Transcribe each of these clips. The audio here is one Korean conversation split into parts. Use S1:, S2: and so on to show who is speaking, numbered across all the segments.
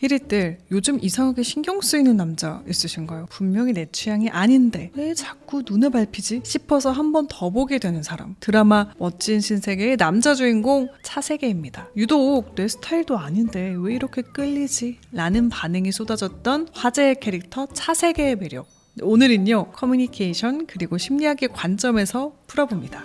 S1: 히릿들, 요즘 이상하게 신경 쓰이는 남자 있으신가요? 분명히 내 취향이 아닌데 왜 자꾸 눈에 밟히지? 싶어서 한 번 더 보게 되는 사람. 드라마 멋진 신세계의 남자 주인공 차세계입니다. 유독 내 스타일도 아닌데 왜 이렇게 끌리지? 라는 반응이 쏟아졌던 화제의 캐릭터 차세계의 매력. 오늘은요, 커뮤니케이션 그리고 심리학의 관점에서 풀어봅니다.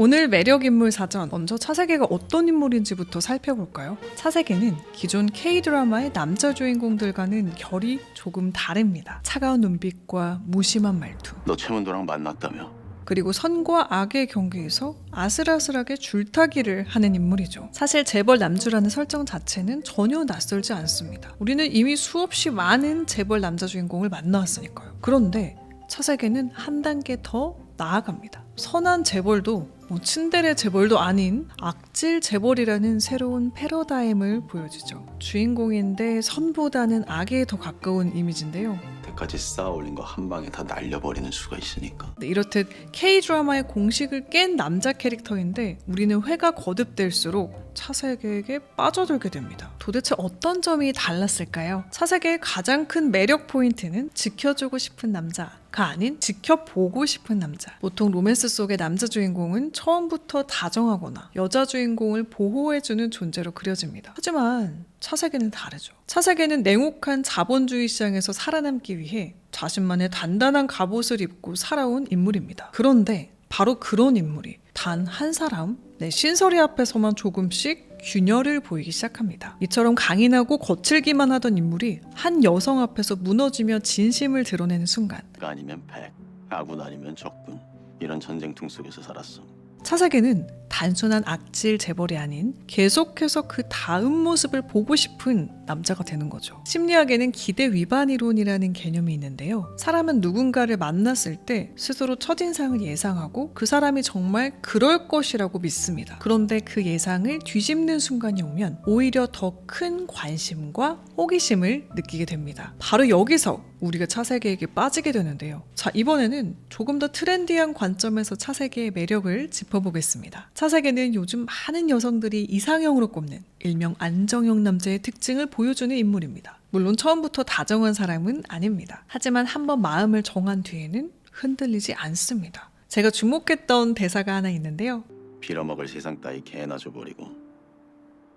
S1: 오늘 매력인물 사전, 먼저 차세계가 어떤 인물인지부터 살펴볼까요? 차세계는 기존 K-드라마의 남자 주인공들과는 결이 조금 다릅니다. 차가운 눈빛과 무심한 말투,
S2: 너 최문도랑 만났다며?
S1: 그리고 선과 악의 경계에서 아슬아슬하게 줄타기를 하는 인물이죠. 사실 재벌 남주라는 설정 자체는 전혀 낯설지 않습니다. 우리는 이미 수없이 많은 재벌 남자 주인공을 만나왔으니까요. 그런데 차세계는 한 단계 더 나아갑니다. 선한 재벌도 츤데레 재벌도 아닌 악질 재벌이라는 새로운 패러다임을 보여주죠. 주인공인데 선보다는 악에 더 가까운 이미지인데요.
S2: 때까지 쌓아 올린 거 한 방에 다 날려버리는 수가 있으니까.
S1: 이렇듯 K-드라마의 공식을 깬 남자 캐릭터인데 우리는 회가 거듭될수록 차세계에게 빠져들게 됩니다. 도대체 어떤 점이 달랐을까요? 차세계의 가장 큰 매력 포인트는 지켜주고 싶은 남자가 아닌 지켜보고 싶은 남자. 보통 로맨스 속의 남자 주인공은 처음부터 다정하거나 여자 주인공을 보호해주는 존재로 그려집니다. 하지만 차세계는 다르죠. 차세계는 냉혹한 자본주의 시장에서 살아남기 위해 자신만의 단단한 갑옷을 입고 살아온 인물입니다. 그런데 바로 그런 인물이 단 한 사람, 신설이 앞에서만 조금씩 균열을 보이기 시작합니다. 이처럼 강인하고 거칠기만 하던 인물이 한 여성 앞에서 무너지며 진심을 드러내는 순간,
S2: 아니면 백, 아군 아니면 적군, 이런 전쟁통 속에서 살았어.
S1: 차세계는 단순한 악질 재벌이 아닌 계속해서 그 다음 모습을 보고 싶은 남자가 되는 거죠. 심리학에는 기대 위반 이론이라는 개념이 있는데요. 사람은 누군가를 만났을 때 스스로 첫인상을 예상하고 그 사람이 정말 그럴 것이라고 믿습니다. 그런데 그 예상을 뒤집는 순간이 오면 오히려 더 큰 관심과 호기심을 느끼게 됩니다. 바로 여기서 우리가 차세계에게 빠지게 되는데요. 자, 이번에는 조금 더 트렌디한 관점에서 차세계의 매력을 짚어보겠습니다. 차세계는 요즘 많은 여성들이 이상형으로 꼽는 일명 안정형 남자의 특징을 보여주는 인물입니다. 물론 처음부터 다정한 사람은 아닙니다. 하지만 한번 마음을 정한 뒤에는 흔들리지 않습니다. 제가 주목했던 대사가 하나 있는데요.
S2: 빌어먹을 세상 따위 개나 줘버리고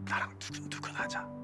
S2: 나랑 두근두근하자.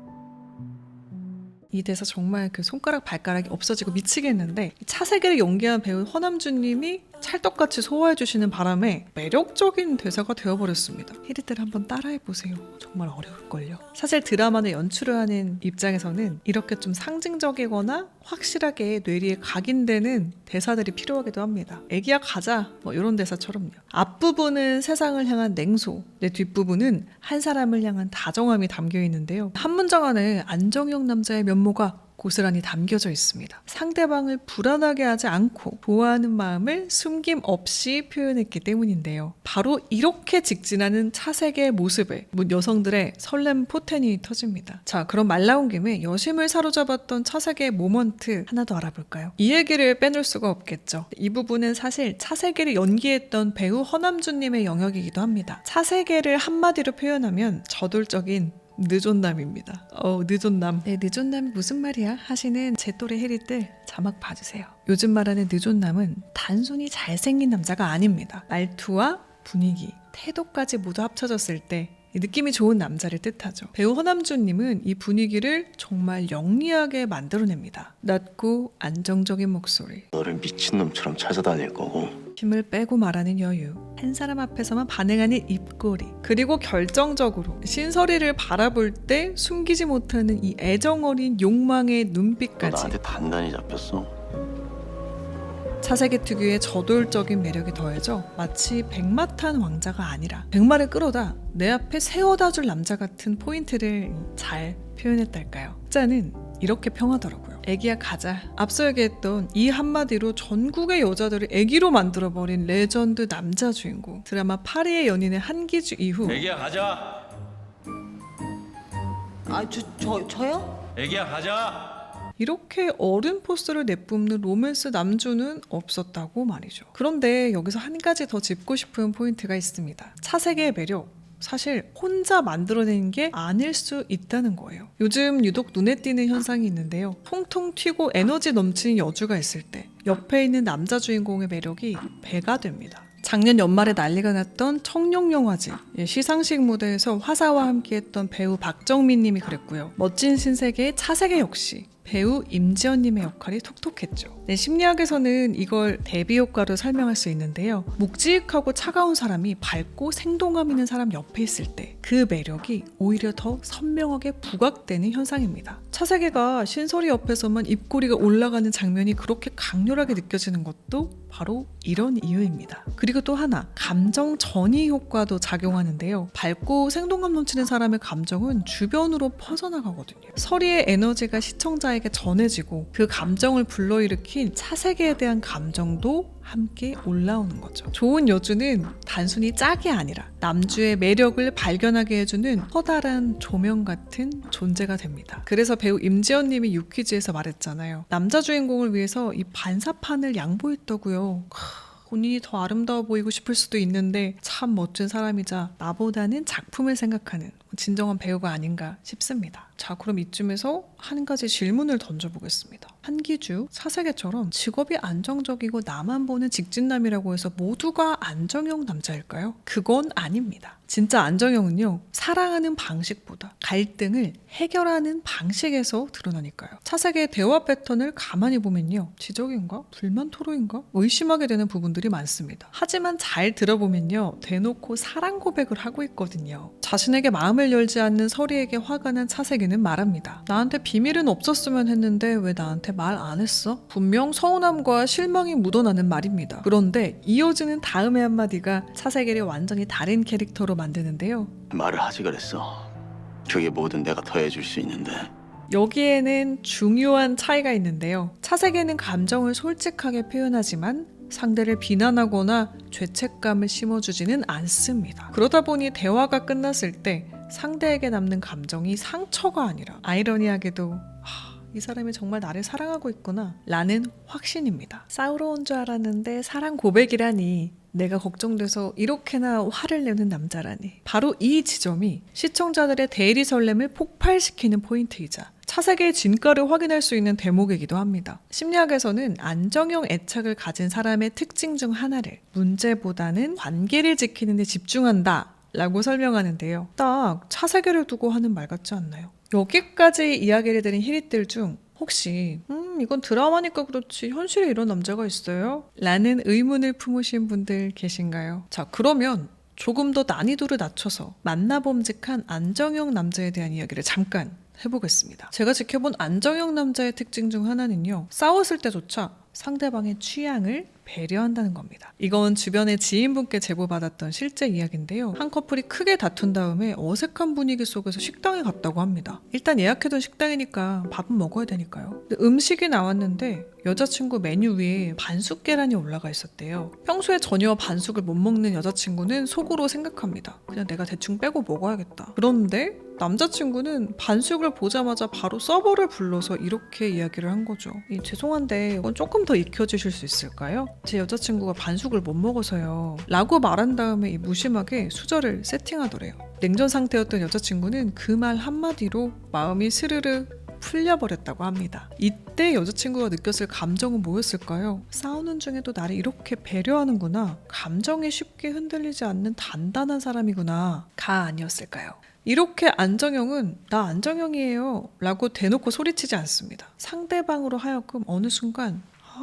S1: 이 대사 정말 그 손가락 발가락이 없어지고 미치겠는데, 차세계를 연기한 배우 허남준님이 찰떡같이 소화해주시는 바람에 매력적인 대사가 되어버렸습니다. 히릿들 한번 따라해보세요. 정말 어려울걸요. 사실 드라마를 연출을 하는 입장에서는 이렇게 좀 상징적이거나 확실하게 뇌리에 각인되는 대사들이 필요하기도 합니다. 애기야 가자, 뭐 이런 대사처럼요. 앞부분은 세상을 향한 냉소, 내 뒷부분은 한 사람을 향한 다정함이 담겨 있는데요. 한 문장 안에 안정형 남자의 면모가 고스란히 담겨져 있습니다. 상대방을 불안하게 하지 않고 좋아하는 마음을 숨김없이 표현했기 때문인데요. 바로 이렇게 직진하는 차세계의 모습에 여성들의 설렘 포텐이 터집니다. 자, 그럼 말 나온 김에 여심을 사로잡았던 차세계의 모먼트 하나 더 알아볼까요? 이 얘기를 빼놓을 수가 없겠죠. 이 부분은 사실 차세계를 연기했던 배우 허남준님의 영역이기도 합니다. 차세계를 한마디로 표현하면 저돌적인 느존남입니다. 느존남. 네, 느존남이 무슨 말이야? 하시는 제 또래 해리들 자막 봐주세요. 요즘 말하는 느존남은 단순히 잘생긴 남자가 아닙니다. 말투와 분위기, 태도까지 모두 합쳐졌을 때 느낌이 좋은 남자를 뜻하죠. 배우 허남준님은 이 분위기를 정말 영리하게 만들어냅니다. 낮고 안정적인 목소리,
S2: 너를 미친놈처럼 찾아다닐 거고.
S1: 힘을 빼고 말하는 여유, 한 사람 앞에서만 반응하는 입꼬리, 그리고 결정적으로 신설이를 바라볼 때 숨기지 못하는 이 애정어린 욕망의
S2: 너
S1: 눈빛까지.
S2: 나한테 단단히 잡혔어.
S1: 차세계 특유의 저돌적인 매력이 더해져 마치 백마탄 왕자가 아니라 백마를 끌어다 내 앞에 세워다 줄 남자 같은 포인트를 잘 표현했달까요? 흑자는 이렇게 평하더라고요. 애기야 가자. 앞서 얘기했던 이 한마디로 전국의 여자들을 애기로 만들어버린 레전드 남자 주인공. 드라마 파리의 연인의 한기주 이후
S3: 애기야 가자.
S4: 저요?
S3: 애기야 가자.
S1: 이렇게 어른 포스를 내뿜는 로맨스 남주는 없었다고 말이죠. 그런데 여기서 한 가지 더 짚고 싶은 포인트가 있습니다. 차세계의 매력, 사실 혼자 만들어낸 게 아닐 수 있다는 거예요. 요즘 유독 눈에 띄는 현상이 있는데요. 통통 튀고 에너지 넘치는 여주가 있을 때 옆에 있는 남자 주인공의 매력이 배가 됩니다. 작년 연말에 난리가 났던 청룡영화제 시상식 무대에서 화사와 함께했던 배우 박정민 님이 그랬고요. 멋진 신세계의 차세계 역시 배우 임지연 님의 역할이 톡톡했죠. 심리학에서는 이걸 대비 효과로 설명할 수 있는데요. 묵직하고 차가운 사람이 밝고 생동감 있는 사람 옆에 있을 때 그 매력이 오히려 더 선명하게 부각되는 현상입니다. 차세계가 신설이 옆에서만 입꼬리가 올라가는 장면이 그렇게 강렬하게 느껴지는 것도 바로 이런 이유입니다. 그리고 또 하나, 감정 전이 효과도 작용하는데요. 밝고 생동감 넘치는 사람의 감정은 주변으로 퍼져나가거든요. 설이의 에너지가 시청자에게 전해지고 그 감정을 불러일으킨 차세계에 대한 감정도 함께 올라오는 거죠. 좋은 여주는 단순히 짝이 아니라 남주의 매력을 발견하게 해주는 커다란 조명 같은 존재가 됩니다. 그래서 배우 임지연 님이 유퀴즈에서 말했잖아요. 남자 주인공을 위해서 이 반사판을 양보했다고요. 본인이 더 아름다워 보이고 싶을 수도 있는데 참 멋진 사람이자 나보다는 작품을 생각하는 진정한 배우가 아닌가 싶습니다. 자, 그럼 이쯤에서 한 가지 질문을 던져보겠습니다. 한기주, 차세계처럼 직업이 안정적이고 나만 보는 직진남이라고 해서 모두가 안정형 남자일까요? 그건 아닙니다. 진짜 안정형은요, 사랑하는 방식보다 갈등을 해결하는 방식에서 드러나니까요. 차세계의 대화 패턴을 가만히 보면요, 지적인가? 불만 토로인가? 의심하게 되는 부분들이 많습니다. 하지만 잘 들어보면요, 대놓고 사랑 고백을 하고 있거든요. 자신에게 마음을 열지 않는 설이에게 화가 난 차세계는 말합니다. 나한테 비밀은 없었으면 했는데 왜 나한테 말 안 했어? 분명 서운함과 실망이 묻어나는 말입니다. 그런데 이어지는 다음의 한마디가 차세계를 완전히 다른 캐릭터로 만드는데요.
S2: 말을 하지 그랬어. 그게 뭐든 내가 더 해줄 수 있는데.
S1: 여기에는 중요한 차이가 있는데요. 차세계는 감정을 솔직하게 표현하지만 상대를 비난하거나 죄책감을 심어주지는 않습니다. 그러다 보니 대화가 끝났을 때 상대에게 남는 감정이 상처가 아니라 아이러니하게도 이 사람이 정말 나를 사랑하고 있구나 라는 확신입니다. 싸우러 온 줄 알았는데 사랑 고백이라니, 내가 걱정돼서 이렇게나 화를 내는 남자라니. 바로 이 지점이 시청자들의 대리 설렘을 폭발시키는 포인트이자 차세계의 진가를 확인할 수 있는 대목이기도 합니다. 심리학에서는 안정형 애착을 가진 사람의 특징 중 하나를 문제보다는 관계를 지키는 데 집중한다 라고 설명하는데요. 딱 차세계를 두고 하는 말 같지 않나요? 여기까지 이야기를 드린 히릿들 중 혹시 이건 드라마니까 그렇지 현실에 이런 남자가 있어요? 라는 의문을 품으신 분들 계신가요? 자, 그러면 조금 더 난이도를 낮춰서 만나봄직한 안정형 남자에 대한 이야기를 잠깐 해보겠습니다. 제가 지켜본 안정형 남자의 특징 중 하나는요, 싸웠을 때조차 상대방의 취향을 배려한다는 겁니다. 이건 주변의 지인분께 제보받았던 실제 이야기인데요. 한 커플이 크게 다툰 다음에 어색한 분위기 속에서 식당에 갔다고 합니다. 일단 예약해둔 식당이니까 밥은 먹어야 되니까요. 근데 음식이 나왔는데 여자친구 메뉴 위에 반숙 계란이 올라가 있었대요. 평소에 전혀 반숙을 못 먹는 여자친구는 속으로 생각합니다. 그냥 내가 대충 빼고 먹어야겠다. 그런데 남자친구는 반숙을 보자마자 바로 서버를 불러서 이렇게 이야기를 한 거죠. 죄송한데 이건 조금 더 익혀주실 수 있을까요? 제 여자친구가 반숙을 못 먹어서요 라고 말한 다음에 무심하게 수저를 세팅하더래요. 냉전 상태였던 여자친구는 그 말 한마디로 마음이 스르르 풀려버렸다고 합니다. 이때 여자친구가 느꼈을 감정은 뭐였을까요? 싸우는 중에도 나를 이렇게 배려하는구나, 감정에 쉽게 흔들리지 않는 단단한 사람이구나 가 아니었을까요? 이렇게 안정형은 나 안정형이에요 라고 대놓고 소리치지 않습니다. 상대방으로 하여금 어느 순간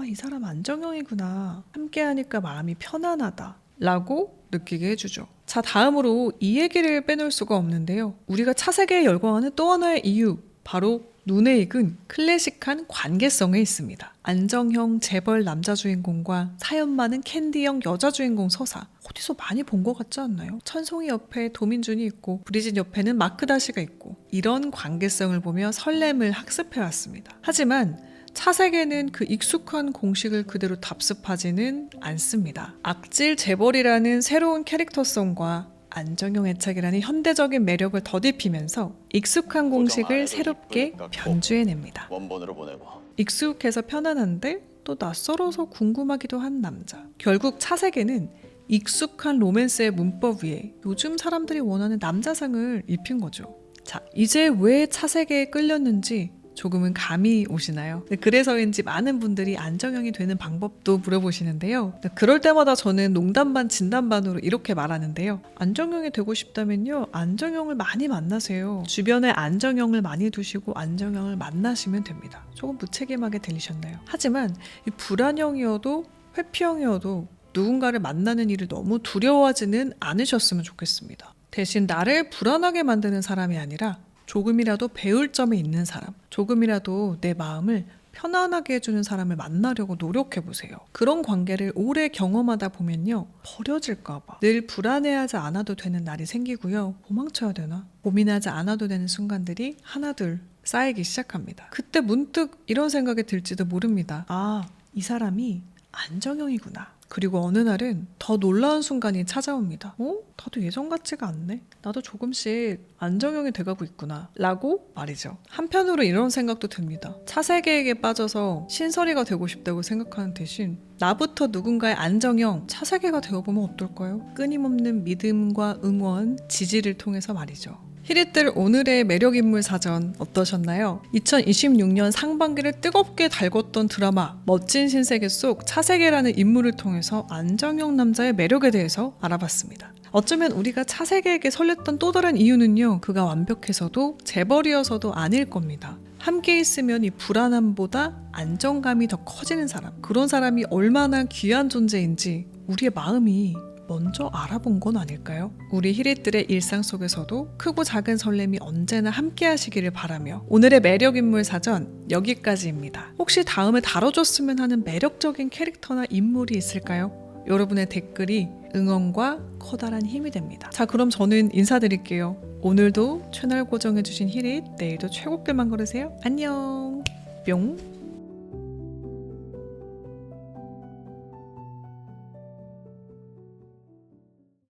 S1: 이 사람 안정형이구나, 함께하니까 마음이 편안하다 라고 느끼게 해주죠. 자, 다음으로 이 얘기를 빼놓을 수가 없는데요. 우리가 차세계에 열광하는 또 하나의 이유, 바로 눈에 익은 클래식한 관계성에 있습니다. 안정형 재벌 남자 주인공과 사연 많은 캔디형 여자 주인공 서사, 어디서 많이 본 것 같지 않나요? 천송이 옆에 도민준이 있고 브리짓 옆에는 마크 다시가 있고, 이런 관계성을 보며 설렘을 학습해왔습니다. 하지만 차세계는 그 익숙한 공식을 그대로 답습하지는 않습니다. 악질 재벌이라는 새로운 캐릭터성과 안정형 애착이라는 현대적인 매력을 더딥히면서 익숙한 공식을 새롭게 변주해냅니다.
S2: 원본으로 보내고.
S1: 익숙해서 편안한데 또 낯설어서 궁금하기도 한 남자. 결국 차세계는 익숙한 로맨스의 문법 위에 요즘 사람들이 원하는 남자상을 입힌 거죠. 자, 이제 왜 차세계에 끌렸는지 조금은 감이 오시나요? 그래서인지 많은 분들이 안정형이 되는 방법도 물어보시는데요. 그럴 때마다 저는 농담 반 진담 반으로 이렇게 말하는데요. 안정형이 되고 싶다면요, 안정형을 많이 만나세요. 주변에 안정형을 많이 두시고 안정형을 만나시면 됩니다. 조금 무책임하게 들리셨나요? 하지만 이 불안형이어도 회피형이어도 누군가를 만나는 일을 너무 두려워하지는 않으셨으면 좋겠습니다. 대신 나를 불안하게 만드는 사람이 아니라 조금이라도 배울 점이 있는 사람, 조금이라도 내 마음을 편안하게 해주는 사람을 만나려고 노력해보세요. 그런 관계를 오래 경험하다 보면요, 버려질까봐 늘 불안해하지 않아도 되는 날이 생기고요. 도망쳐야 되나? 고민하지 않아도 되는 순간들이 하나둘 쌓이기 시작합니다. 그때 문득 이런 생각이 들지도 모릅니다. 아, 이 사람이 안정형이구나. 그리고 어느 날은 더 놀라운 순간이 찾아옵니다. 나도 예전 같지가 않네. 나도 조금씩 안정형이 돼가고 있구나. 라고 말이죠. 한편으로 이런 생각도 듭니다. 차세계에게 빠져서 신설이가 되고 싶다고 생각하는 대신 나부터 누군가의 안정형, 차세계가 되어보면 어떨까요? 끊임없는 믿음과 응원, 지지를 통해서 말이죠. 히릿들 오늘의 매력인물 사전 어떠셨나요? 2026년 상반기를 뜨겁게 달궜던 드라마 멋진 신세계 속 차세계라는 인물을 통해서 안정형 남자의 매력에 대해서 알아봤습니다. 어쩌면 우리가 차세계에게 설렜던 또 다른 이유는요, 그가 완벽해서도 재벌이어서도 아닐 겁니다. 함께 있으면 이 불안함보다 안정감이 더 커지는 사람, 그런 사람이 얼마나 귀한 존재인지 우리의 마음이 먼저 알아본 건 아닐까요? 우리 히릿들의 일상 속에서도 크고 작은 설렘이 언제나 함께 하시기를 바라며 오늘의 매력인물 사전 여기까지입니다. 혹시 다음에 다뤄줬으면 하는 매력적인 캐릭터나 인물이 있을까요? 여러분의 댓글이 응원과 커다란 힘이 됩니다. 자, 그럼 저는 인사드릴게요. 오늘도 채널 고정해주신 히릿, 내일도 최고글만 걸으세요. 안녕. 뿅.